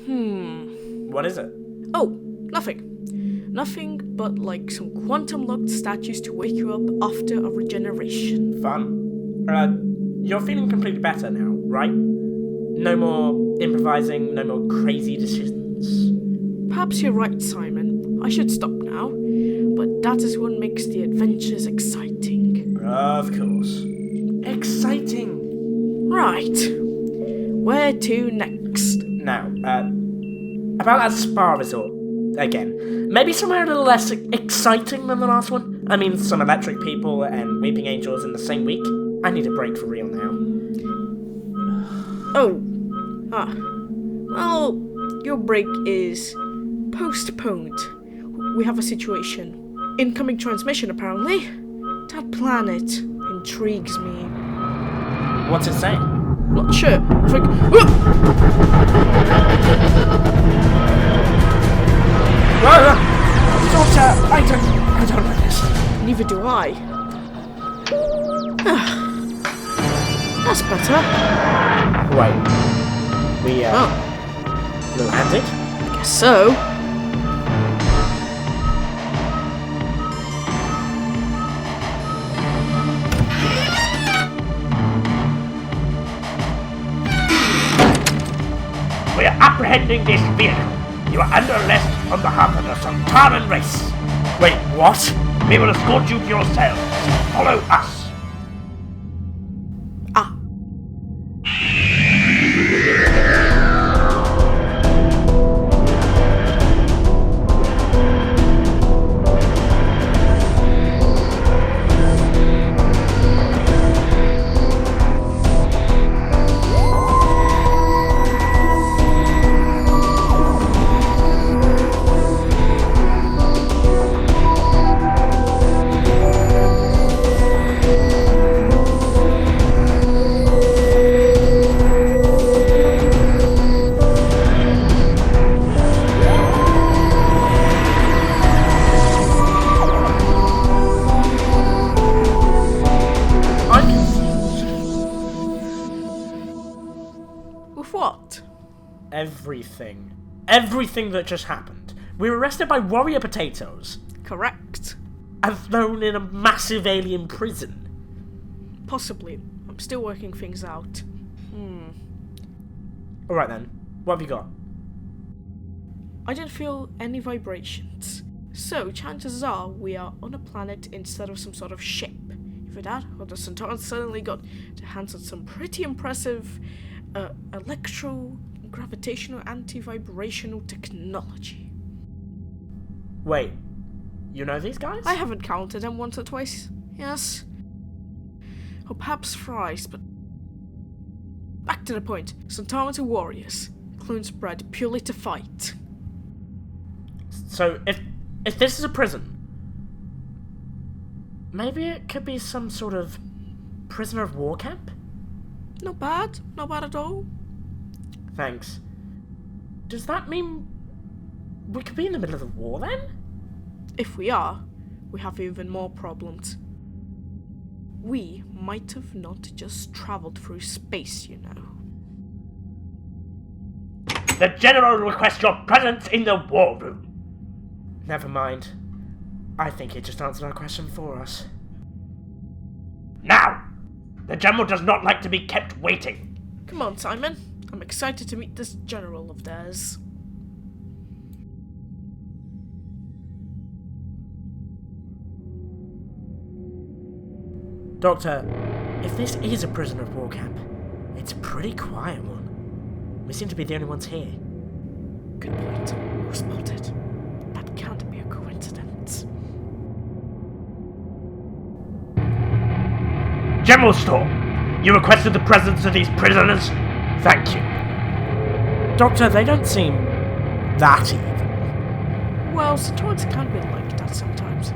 What is it? Oh, nothing. Nothing but like some quantum-locked statues to wake you up after a regeneration. Fun. You're feeling completely better now, right? No more improvising, no more crazy decisions. Perhaps you're right, Simon. I should stop now. But that is what makes the adventures exciting. Of course. Exciting. Right. Where to next? Now, about that spa resort, again. Maybe somewhere a little less exciting than the last one. I mean, some electric people and weeping angels in the same week. I need a break for real now. Oh. Well, your break is postponed. We have a situation. Incoming transmission, apparently. That planet intrigues me. What's it saying? Not sure. I think... Doctor, I don't like this. Neither do I. That's better. Wait. We landed? I guess so. We are apprehending this vehicle. You are under arrest on behalf of the Sontaran race. Wait, what? We will escort you to your cells. Follow us. What? Everything. Everything that just happened. We were arrested by warrior potatoes. Correct. And thrown in a massive alien prison. Possibly. I'm still working things out. Alright then. What have you got? I didn't feel any vibrations. So, chances are we are on a planet instead of some sort of ship. Either that, or the Sontarans suddenly got their hands on some pretty impressive electro-gravitational anti-vibrational technology. Wait, you know these guys? I haven't counted them once or twice, yes. Or perhaps thrice, but... Back to the point. Sontarans are warriors. Clones bred purely to fight. So, if this is a prison, maybe it could be some sort of prisoner of war camp? Not bad at all. Thanks. Does that mean we could be in the middle of the war then? If we are, we have even more problems. We might have not just travelled through space, you know. The General requests your presence in the war room. Never mind. I think he just answered our question for us. Now! The General does not like to be kept waiting. Come on, Simon. I'm excited to meet this General of theirs. Doctor, if this is a prisoner of war camp, it's a pretty quiet one. We seem to be the only ones here. Good point. We're spotted. That can't be a coincidence. General Storm, you requested the presence of these prisoners? Thank you. Doctor, they don't seem that evil. Well, Sontarans can be like that sometimes.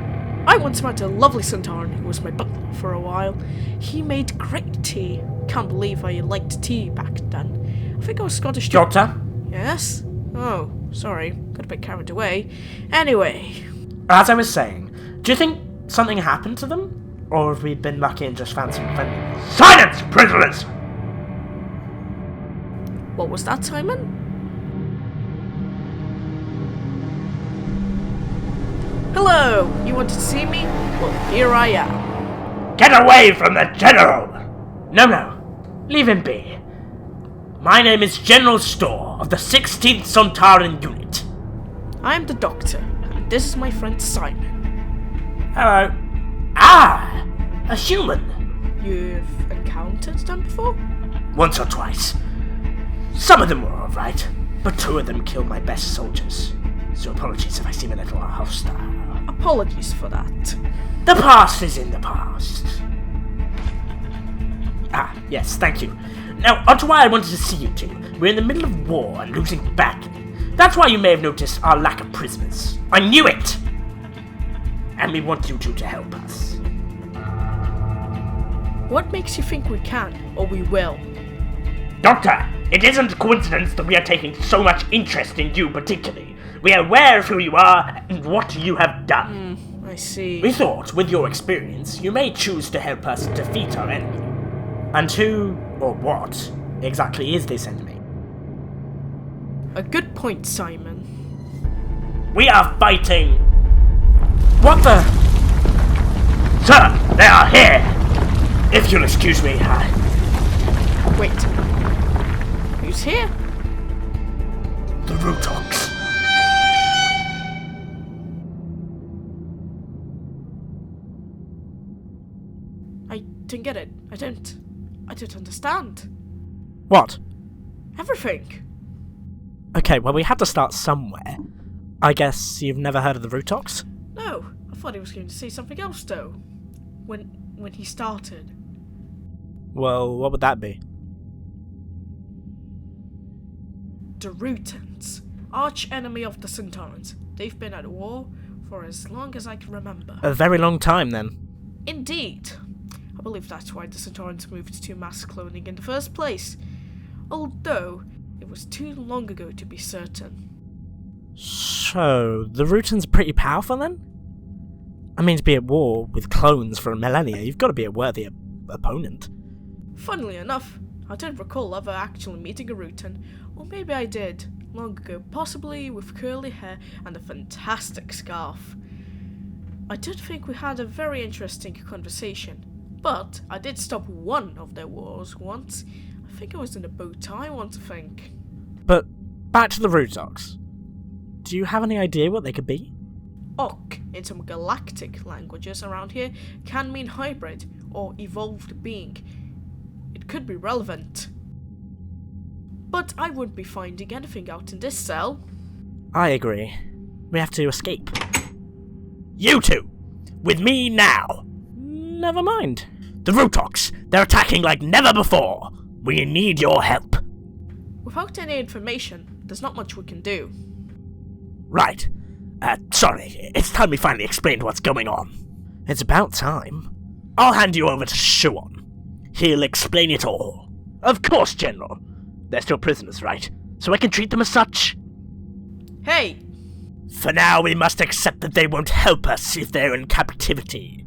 I once met a lovely Sontaran who was my butler for a while. He made great tea. Can't believe I liked tea back then. I think I was Scottish too. Doctor? Yes? Oh, sorry. Got a bit carried away. Anyway. As I was saying, do you think something happened to them? Or have we been lucky and just found some friendly? Silence, prisoners! What was that, Simon? Hello! You wanted to see me? Well, here I am. Get away from the General! No. Leave him be. My name is General Storr of the 16th Sontaran Unit. I am the Doctor, and this is my friend Simon. Hello. Ah! A human! You've encountered them before? Once or twice. Some of them were alright, but 2 of them killed my best soldiers. So apologies if I seem a little hostile. Apologies for that. The past is in the past. Ah, yes, thank you. Now, onto why I wanted to see you 2. We're in the middle of war and losing badly. That's why you may have noticed our lack of prisoners. I knew it! And we want you 2 to help us. What makes you think we can, or we will? Doctor, it isn't a coincidence that we are taking so much interest in you particularly. We are aware of who you are and what you have done. I see. We thought, with your experience, you may choose to help us defeat our enemy. And who, or what, exactly is this enemy? A good point, Simon. We are fighting... What the? Sir, they are here! If you'll excuse me, Wait. Who's here? the Rut-Ochs. I don't get it. I don't understand. What? Everything. Okay, well we had to start somewhere. I guess you've never heard of the Rut-Ochs? No, I thought he was going to say something else though. When he started. Well, what would that be? The Rutans, arch enemy of the Sontarans. They've been at war for as long as I can remember. A very long time then. Indeed. I believe that's why the Sontarans moved to mass cloning in the first place. Although, it was too long ago to be certain. So, the Rutans are pretty powerful then? I mean, to be at war with clones for a millennia, you've got to be a worthy opponent. Funnily enough, I don't recall ever actually meeting a Rutan, or maybe I did, long ago, possibly with curly hair and a fantastic scarf. I did think we had a very interesting conversation, but I did stop one of their wars once. I think it was in a bow tie, I want to think. But, back to the Rut-Ochs. Do you have any idea what they could be? Ok, in some galactic languages around here, can mean hybrid or evolved being. It could be relevant. But I wouldn't be finding anything out in this cell. I agree. We have to escape. You 2! With me now! Never mind. The Rut-Ochs, they're attacking like never before! We need your help! Without any information, there's not much we can do. Right. Sorry, it's time we finally explained what's going on. It's about time. I'll hand you over to Shuon. He'll explain it all. Of course, General. They're still prisoners, right? So I can treat them as such? Hey! For now, we must accept that they won't help us if they're in captivity.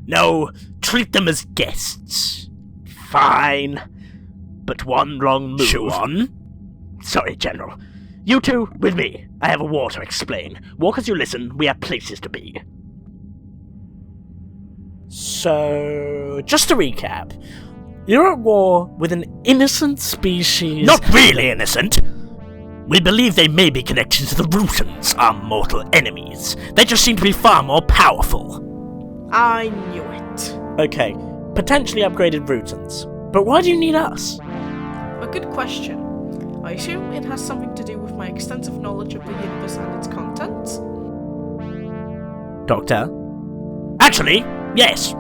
No, treat them as guests. Fine. But one wrong move... Shuon? Sorry, General. You 2, with me. I have a war to explain. Walk as you listen, we have places to be. So, just to recap, you're at war with an innocent species... Not really innocent! We believe they may be connected to the Rutans, our mortal enemies. They just seem to be far more powerful. I knew it. Okay, potentially upgraded Rutans. But why do you need us? A good question. I assume it has something to do with my extensive knowledge of the universe and its contents? Doctor? Actually, yes.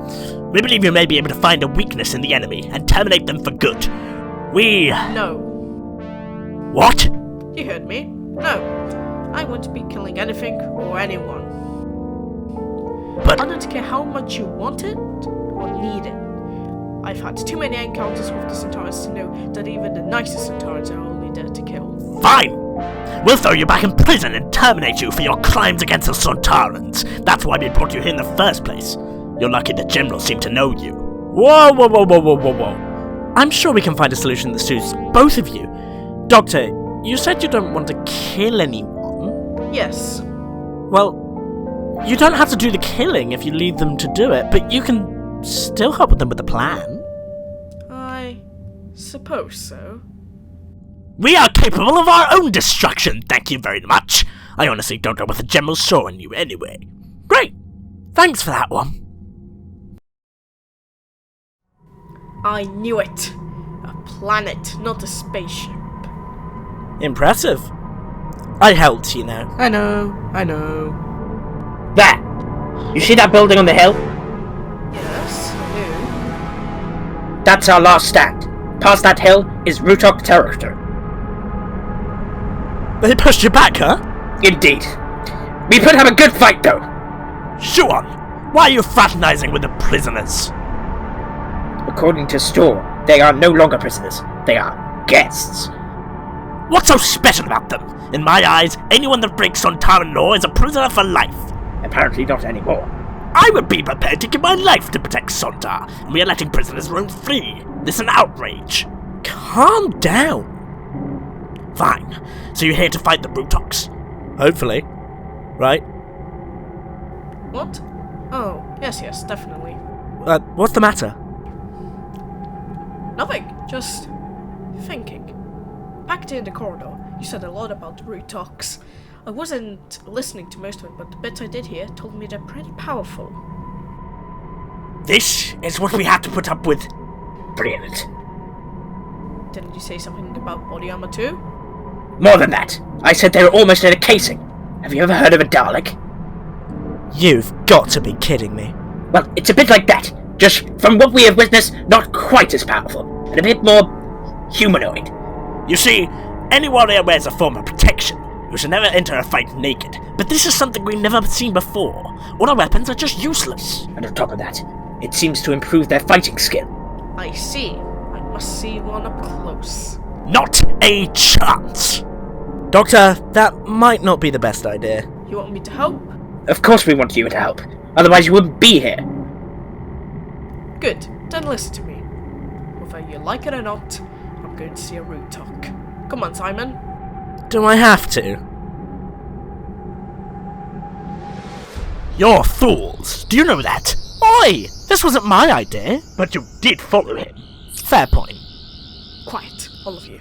We believe you may be able to find a weakness in the enemy and terminate them for good. We... No. What? You heard me. No. I won't be killing anything or anyone. But... I don't care how much you want it or need it. I've had too many encounters with the Sontarans to know that even the nicest Sontarans are only there to kill. Fine! We'll throw you back in prison and terminate you for your crimes against the Sontarans. That's why we brought you here in the first place. You're lucky the General seemed to know you. Whoa. I'm sure we can find a solution that suits both of you. Doctor, you said you don't want to kill anyone. Yes. Well, You don't have to do the killing if you lead them to do it, but you can still help them with the plan. I suppose so. We are capable of our own destruction, thank you very much. I honestly don't know what the General saw in you anyway. Great! Thanks for that one. I knew it. A planet, not a spaceship. Impressive. I helped, you know. I know. There! You see that building on the hill? Yes, I do. That's our last stand. Past that hill is Rut-Ochs territory. They pushed you back, huh? Indeed. We put up a good fight, though. Shoo on! Why are you fraternizing with the prisoners? According to Storm, they are no longer prisoners. They are guests. What's so special about them? In my eyes, anyone that breaks Sontaran law is a prisoner for life. Apparently not anymore. I would be prepared to give my life to protect Sontar, and we are letting prisoners roam free. This is an outrage. Calm down. Fine. So you're here to fight the Rut-Ochs? Hopefully. Right? What? Oh, yes, definitely. What's the matter? Nothing, just thinking. Back there in the corridor, you said a lot about the Rut-Ochs. I wasn't listening to most of it, but the bits I did hear told me they're pretty powerful. This is what we have to put up with. Brilliant. Didn't you say something about body armor too? More than that. I said they were almost in a casing. Have you ever heard of a Dalek? You've got to be kidding me. Well, it's a bit like that. Just from what we have witnessed, not quite as powerful. And a bit more humanoid. You see, any warrior wears a form of protection. You should never enter a fight naked. But this is something we've never seen before. All our weapons are just useless. And on top of that, it seems to improve their fighting skill. I see. I must see one up close. Not a chance! Doctor, that might not be the best idea. You want me to help? Of course we want you to help. Otherwise you wouldn't be here. Good. Then listen to me. Whether you like it or not, I'm going to see a Rut-Ochs. Come on, Simon. Do I have to? You're fools. Do you know that? Oi! This wasn't my idea. But you did follow him. Fair point. Quiet, all of you.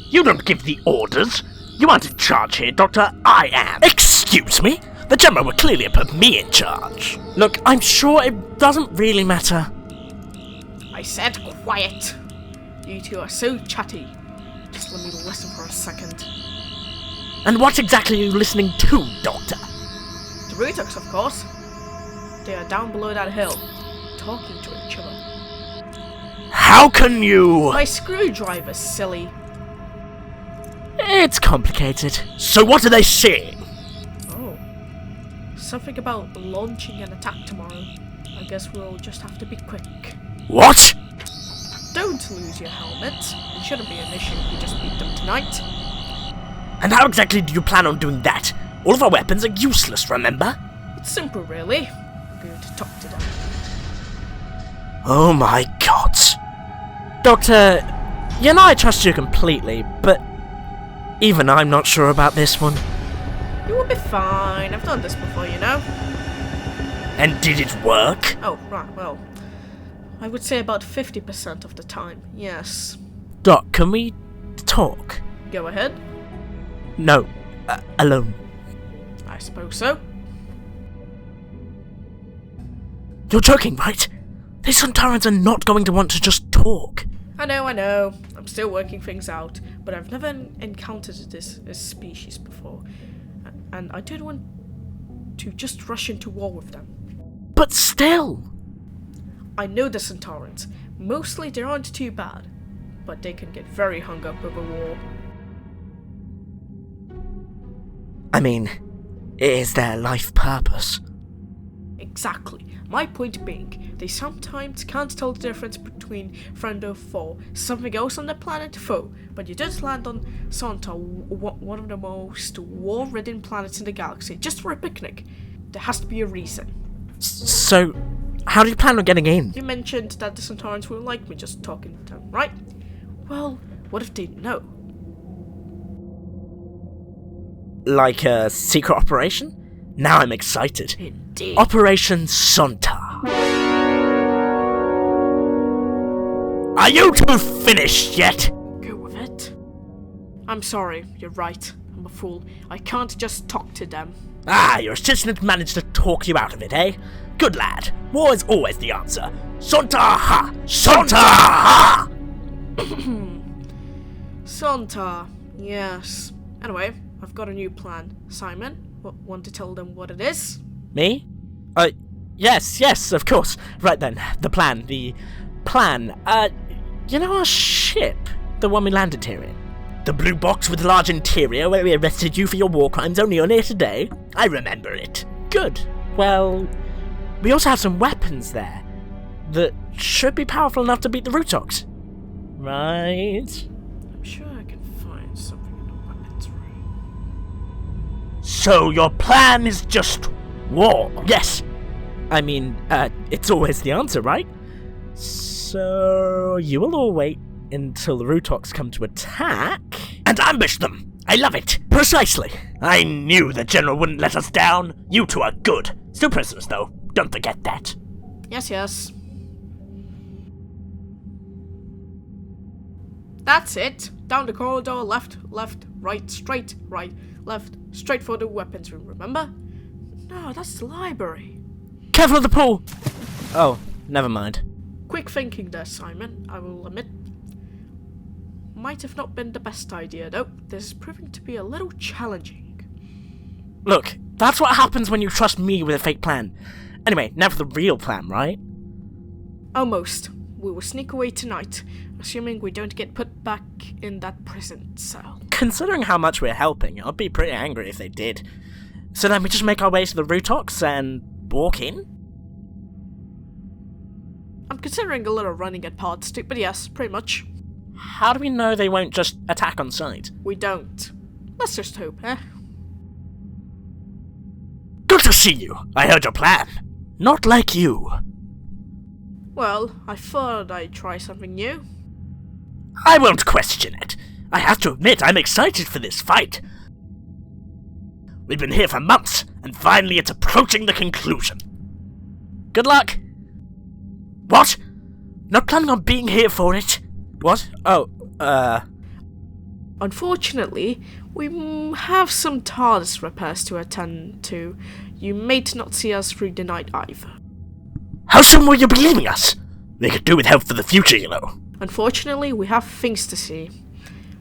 You don't give the orders. You aren't in charge here, Doctor. I am. Excuse me? The General would clearly put me in charge. Look, I'm sure it doesn't really matter. I said quiet. You two are so chatty. Just let me listen for a second. And what exactly are you listening to, Doctor? The Rut-Ochs, of course. They are down below that hill, talking to each other. How can you... My screwdriver, silly. It's complicated. So what are they saying? Oh. Something about launching an attack tomorrow. I guess we'll just have to be quick. What? Don't lose your helmet. It shouldn't be an issue if you just beat them tonight. And how exactly do you plan on doing that? All of our weapons are useless, remember? It's simple, really. I'm going to talk to them. Oh my god. Doctor, you know I trust you completely, but even I'm not sure about this one. You will be fine. I've done this before, you know. And did it work? Oh, right, well. I would say about 50% of the time, yes. Doc, can we talk? Go ahead. No, alone. I suppose so. You're joking, right? These Sontarans are not going to want to just talk. I know. I'm still working things out, but I've never encountered this species before. And I don't want to just rush into war with them. But still. I know the Sontarans. Mostly they aren't too bad, but they can get very hung up over war. I mean, it is their life purpose. Exactly. My point being, they sometimes can't tell the difference between friend or foe, something else on the planet foe, but you just land on Sontar, one of the most war-ridden planets in the galaxy, just for a picnic. There has to be a reason. So, how do you plan on getting in? You mentioned that the Sontarans won't like me just talking to them, right? Well, what if they know? Like a secret operation? Now I'm excited. Indeed. Operation Sontar. Are you two finished yet? Go with it. I'm sorry, you're right. I'm a fool. I can't just talk to them. Ah, your assistant managed to talk you out of it, eh? Good lad. War is always the answer. Sontar ha! Sontar ha! Sontar, yes. Anyway, I've got a new plan. Simon, want to tell them what it is? Me? Yes, of course. Right then, the plan. You know our ship? The one we landed here in? The blue box with the large interior where we arrested you for your war crimes only earlier today? I remember it. Good. Well, we also have some weapons there that should be powerful enough to beat the Rut-Ochs. Right? I'm sure I can find something in the weapons room. So your plan is just war? Yes. I mean, it's always the answer, right? So you will all wait until the Rut-Ochs come to attack and ambush them. I love it. Precisely. I knew the general wouldn't let us down. You two are good. Still prisoners, though. Don't forget that. Yes. That's it. Down the corridor, left, right, straight, right, left, straight for the weapons room, remember? No, that's the library. Careful of the pool! Oh, never mind. Quick thinking there, Simon, I will admit. Might have not been the best idea, though. This is proving to be a little challenging. Look, that's what happens when you trust me with a fake plan. Anyway, now for the real plan, right? Almost. We will sneak away tonight, assuming we don't get put back in that prison cell. Considering how much we're helping, I'd be pretty angry if they did. So then we just make our way to the Rut-Ochs and walk in? I'm considering a little running at parts too, but yes, pretty much. How do we know they won't just attack on sight? We don't. Let's just hope, eh? Good to see you. I heard your plan. Not like you. Well, I thought I'd try something new. I won't question it. I have to admit, I'm excited for this fight. We've been here for months, and finally it's approaching the conclusion. Good luck. What? Not planning on being here for it? What? Oh, Unfortunately, we have some TARDIS repairs to attend to. You may not see us through the night either. How soon will you be leaving us? We could do with help for the future, you know. Unfortunately, we have things to see.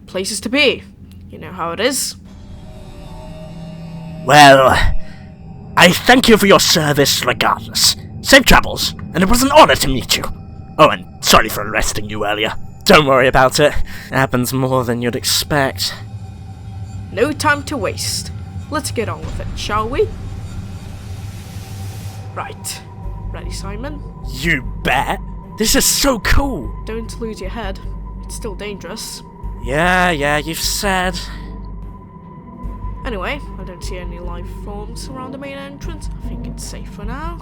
Places to be. You know how it is. Well, I thank you for your service regardless. Safe travels, and it was an honor to meet you. Oh, and sorry for arresting you earlier. Don't worry about it. It happens more than you'd expect. No time to waste. Let's get on with it, shall we? Right. Ready, Simon? You bet. This is so cool. Don't lose your head. It's still dangerous. Yeah, you've said. Anyway, I don't see any life forms around the main entrance. I think it's safe for now.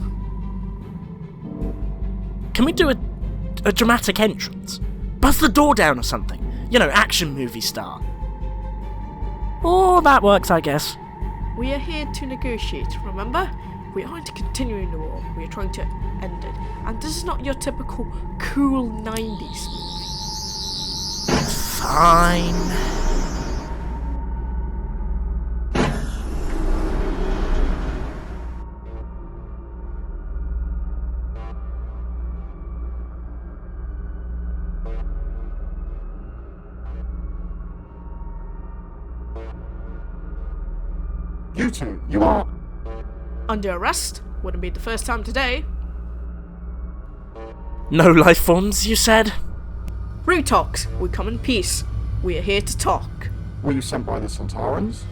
Can we do a dramatic entrance? Bust the door down or something. You know, action movie style. Oh, that works, I guess. We are here to negotiate, remember? We aren't continuing the war, we are trying to end it. And this is not your typical cool 90s movie. Fine. You two, you are... Under arrest? Wouldn't be the first time today. No life forms, you said? Rut-Ochs, we come in peace. We are here to talk. Were you sent by the Sontarans?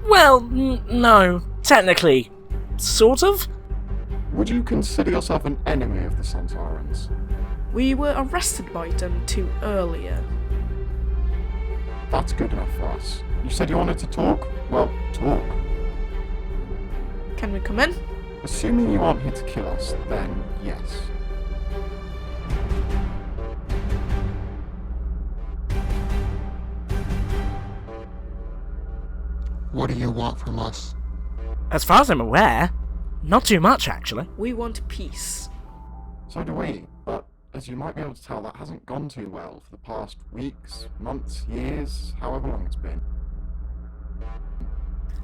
Well, no. Technically. Sort of? Would you consider yourself an enemy of the Sontarans? We were arrested by them too earlier. That's good enough for us. You said you wanted to talk? Well, talk. Can we come in? Assuming you aren't here to kill us, then yes. What do you want from us? As far as I'm aware, not too much, actually. We want peace. So do we, but as you might be able to tell, that hasn't gone too well for the past weeks, months, years, however long it's been.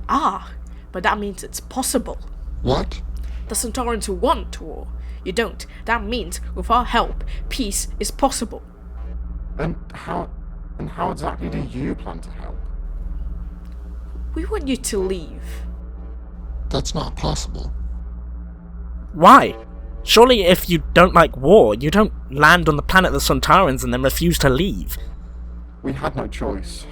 Ah, but that means it's possible. What? The Sontarans want war. You don't. That means, with our help, peace is possible. And how exactly do you plan to help? We want you to leave. That's not possible. Why? Surely if you don't like war, you don't land on the planet of the Sontarans and then refuse to leave. We had no choice.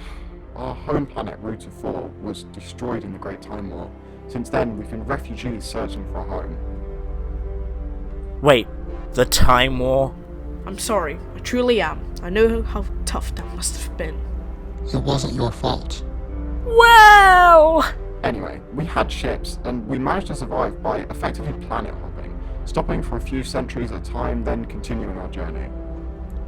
Our home planet, Rut-Ochs, was destroyed in the Great Time War. Since then, we've been refugees searching for a home. Wait, the Time War? I'm sorry, I truly am. I know how tough that must have been. It wasn't your fault. Well... Anyway, we had ships, and we managed to survive by effectively planet hopping, stopping for a few centuries at a time, then continuing our journey.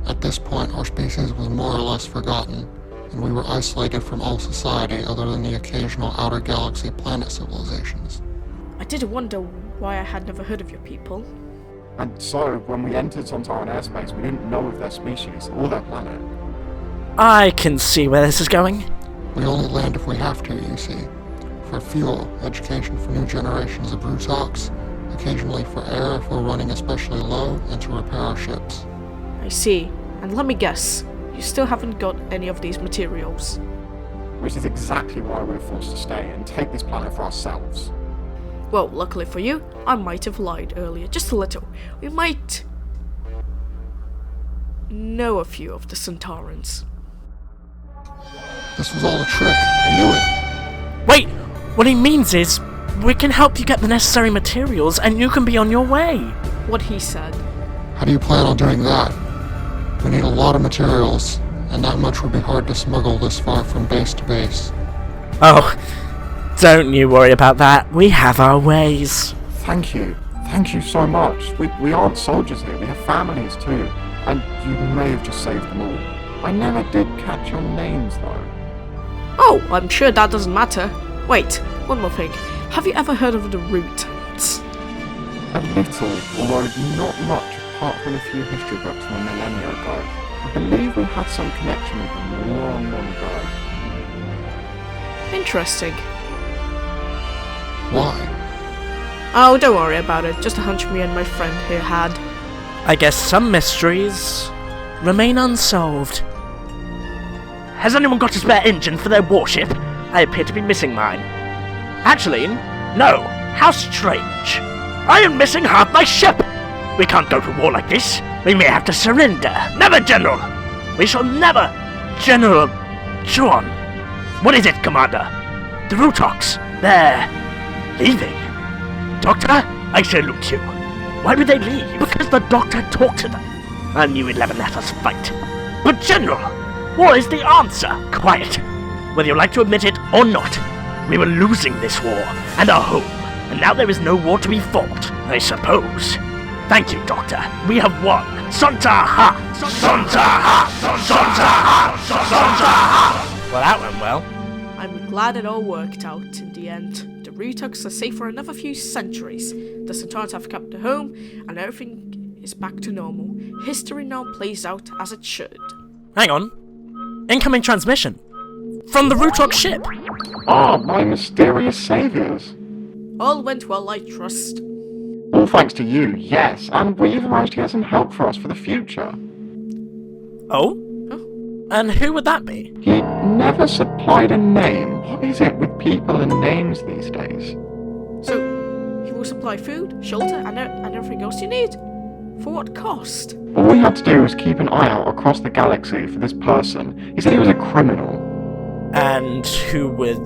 At this point, our species was more or less forgotten, and we were isolated from all society other than the occasional outer galaxy planet civilizations. I did wonder why I had never heard of your people. And so, when we entered Sontaran airspace, we didn't know of their species or their planet. I can see where this is going. We only land if we have to, you see. For fuel, education for new generations of Rut-Ochs, occasionally for air if we're running especially low, and to repair our ships. I see. And let me guess, you still haven't got any of these materials. Which is exactly why we're forced to stay and take this planet for ourselves. Well, luckily for you, I might have lied earlier, just a little. We might know a few of the Sontarans. This was all a trick. I knew it. Wait, what he means is, we can help you get the necessary materials and you can be on your way. What he said. How do you plan on doing that? We need a lot of materials, and that much would be hard to smuggle this far from base to base. Oh, don't you worry about that. We have our ways. Thank you. Thank you so much. We aren't soldiers here. We have families too. And you may have just saved them all. I never did catch your names though. Oh, I'm sure that doesn't matter. Wait, one more thing. Have you ever heard of the Rut-Ochs? A little, although not much apart from a few history books from a millennia ago. I believe we had some connection with them long, long ago. Interesting. Why? Oh, don't worry about it. Just a hunch me and my friend here had. I guess some mysteries remain unsolved. Has anyone got a spare engine for their warship? I appear to be missing mine. Actually, no. How strange. I am missing half my ship. We can't go to war like this. We may have to surrender. Never, General. We shall never. General John. What is it, Commander? The Rut-Ochs. They're leaving. Doctor, I salute you. Why would they leave? Because the Doctor talked to them. I knew he'd never let us fight. But General, war is the answer. Quiet. Whether you like to admit it or not, we were losing this war and our home, and now there is no war to be fought, I suppose. Thank you, Doctor. We have won. Sontar ha! Sontar ha! Sontar ha! Sontar ha! Well, that went well. I'm glad it all worked out in the end. The Rut-Ochs are safe for another few centuries. The Sontarans have kept their home, and everything is back to normal. History now plays out as it should. Hang on. Incoming transmission. From the Rut-Ochs ship. Ah, my mysterious saviors. All went well, I trust. All thanks to you, yes, and we even managed to get some help for us for the future. Oh? And who would that be? He never supplied a name. What is it with people and names these days? So, he will supply food, shelter, and everything else you need. For what cost? All we had to do was keep an eye out across the galaxy for this person. He said he was a criminal. And who would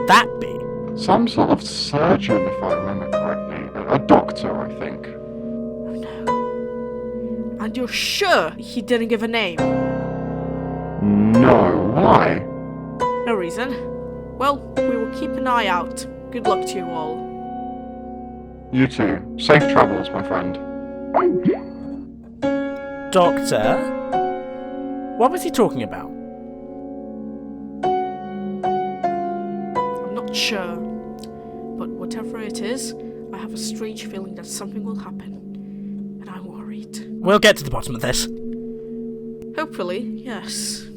that be? Some sort of surgeon, if I remember correctly. A doctor, I think. Oh no. And you're sure he didn't give a name? No, why? No reason. Well, we will keep an eye out. Good luck to you all. You too. Safe travels, my friend. Doctor? What was he talking about? I'm not sure. But what whatever it is, I have a strange feeling that something will happen. And I'm worried. We'll get to the bottom of this. Hopefully, yes.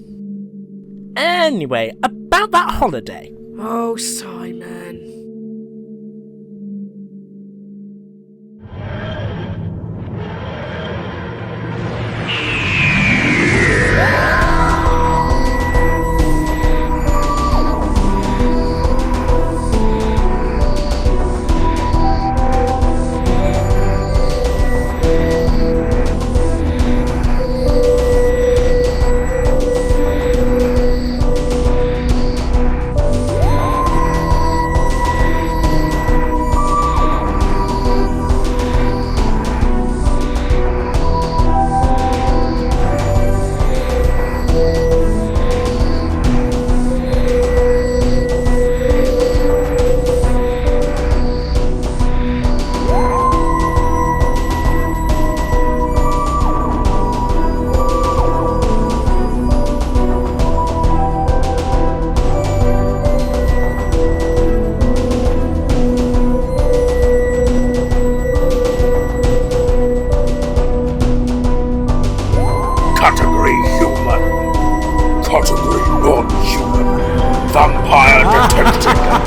Anyway, about that holiday. Oh, Simon. Category human. Category non-human. Vampire detected.